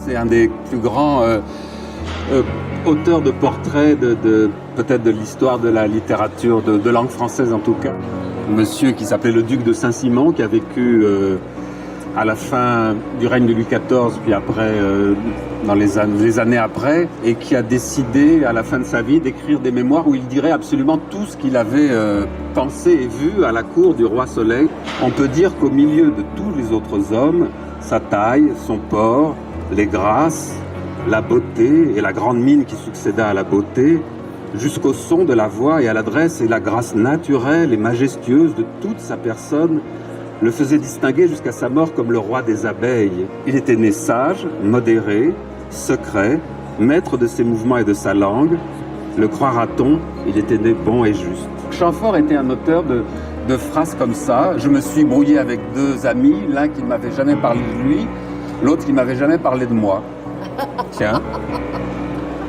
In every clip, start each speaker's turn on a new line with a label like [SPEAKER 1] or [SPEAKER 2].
[SPEAKER 1] C'est un des plus grands auteurs de portraits peut-être de l'histoire de la littérature, de langue française en tout cas. Monsieur qui s'appelait le duc de Saint-Simon, qui a vécu à la fin du règne de Louis XIV, puis après, dans les années après, et qui a décidé à la fin de sa vie d'écrire des mémoires où il dirait absolument tout ce qu'il avait pensé et vu à la cour du roi Soleil. On peut dire qu'au milieu de tous les autres hommes, sa taille, son port, les grâces, la beauté et la grande mine qui succéda à la beauté, jusqu'au son de la voix et à l'adresse et la grâce naturelle et majestueuse de toute sa personne, le faisait distinguer jusqu'à sa mort comme le roi des abeilles. Il était né sage, modéré, secret, maître de ses mouvements et de sa langue. Le croira-t-on, il était né bon et juste. Chamfort était un auteur de phrases comme ça. Je me suis brouillé avec deux amis, l'un qui ne m'avait jamais parlé de lui, l'autre qui ne m'avait jamais parlé de moi. Tiens,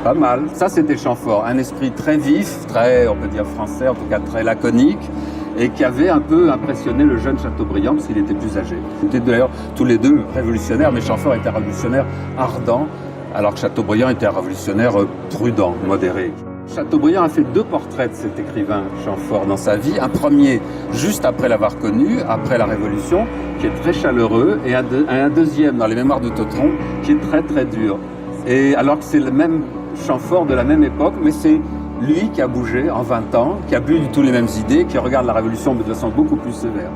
[SPEAKER 1] pas mal. Ça, c'était Chamfort. Un esprit très vif, très, on peut dire français, en tout cas très laconique, et qui avait un peu impressionné le jeune Chateaubriand, parce qu'il était plus âgé. Ils étaient d'ailleurs tous les deux révolutionnaires, mais Chamfort était un révolutionnaire ardent, alors que Chateaubriand était un révolutionnaire prudent, modéré. Chateaubriand a fait deux portraits de cet écrivain Chamfort dans sa vie. Un premier, juste après l'avoir connu, après la Révolution, qui est très chaleureux, et un deuxième, dans les Mémoires de Tautron, qui est très très dur. Et alors que c'est le même Chamfort de la même époque, mais c'est lui qui a bougé en 20 ans, qui a bu de toutes les mêmes idées, qui regarde la Révolution de façon beaucoup plus sévère.